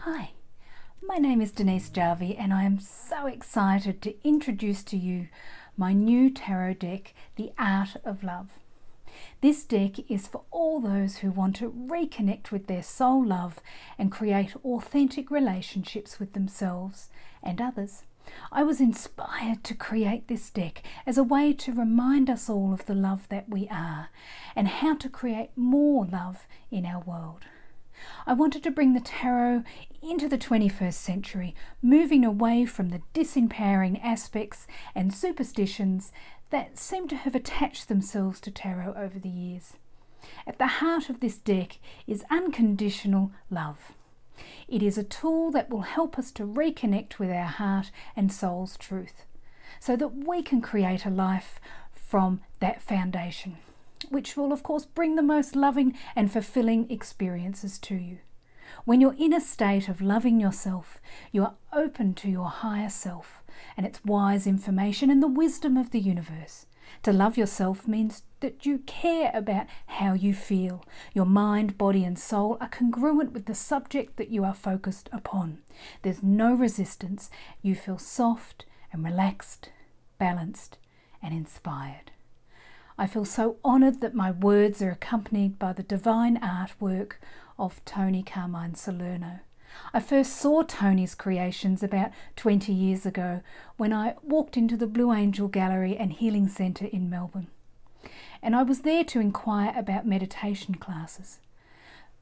Hi, my name is Denise Jarvie and I am so excited to introduce to you my new tarot deck, The Art of Love. This deck is for all those who want to reconnect with their soul love and create authentic relationships with themselves and others. I was inspired to create this deck as a way to remind us all of the love that we are and how to create more love in our world. I wanted to bring the tarot into the 21st century, moving away from the disempowering aspects and superstitions that seem to have attached themselves to tarot over the years. At the heart of this deck is unconditional love. It is a tool that will help us to reconnect with our heart and soul's truth, so that we can create a life from that foundation, which will of course bring the most loving and fulfilling experiences to you. When you're in a state of loving yourself, you are open to your higher self and its wise information and the wisdom of the universe. To love yourself means that you care about how you feel. Your mind, body and soul are congruent with the subject that you are focused upon. There's no resistance. You feel soft and relaxed, balanced and inspired. I feel so honoured that my words are accompanied by the divine artwork of Tony Carmine Salerno. I first saw Tony's creations about 20 years ago when I walked into the Blue Angel Gallery and Healing Centre in Melbourne. And I was there to inquire about meditation classes.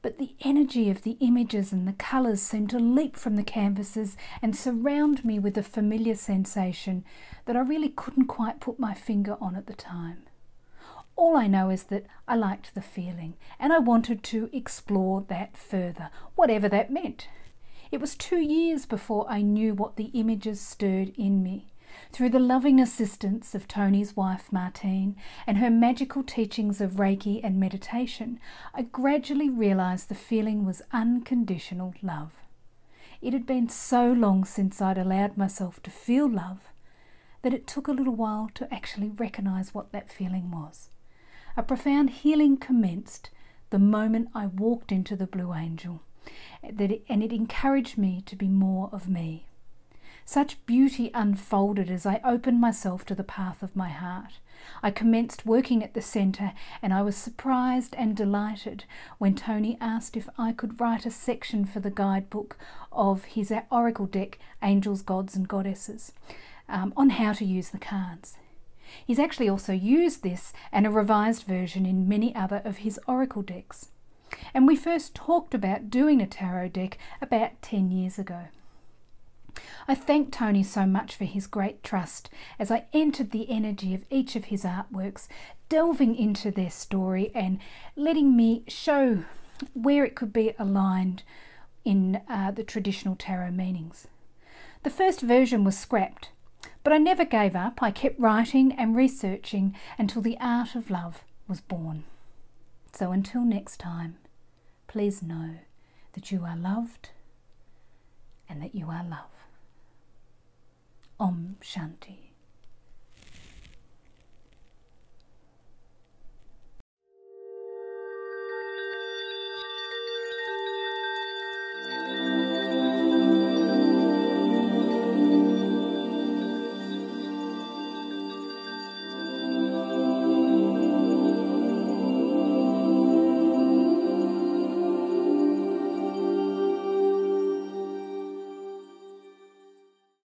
But the energy of the images and the colours seemed to leap from the canvases and surround me with a familiar sensation that I really couldn't quite put my finger on at the time. All I know is that I liked the feeling and I wanted to explore that further, whatever that meant. It was 2 years before I knew what the images stirred in me. Through the loving assistance of Tony's wife Martine and her magical teachings of Reiki and meditation, I gradually realised the feeling was unconditional love. It had been so long since I'd allowed myself to feel love that it took a little while to actually recognise what that feeling was. A profound healing commenced the moment I walked into the Blue Angel, and it encouraged me to be more of me. Such beauty unfolded as I opened myself to the path of my heart. I commenced working at the centre and I was surprised and delighted when Tony asked if I could write a section for the guidebook of his oracle deck, Angels, Gods and Goddesses, on how to use the cards. He's actually also used this and a revised version in many other of his oracle decks. And we first talked about doing a tarot deck about 10 years ago. I thank Tony so much for his great trust as I entered the energy of each of his artworks, delving into their story and letting me show where it could be aligned in the traditional tarot meanings. The first version was scrapped, but I never gave up. I kept writing and researching until The Art of Love was born. So until next time, please know that you are loved and that you are love. Om Shanti.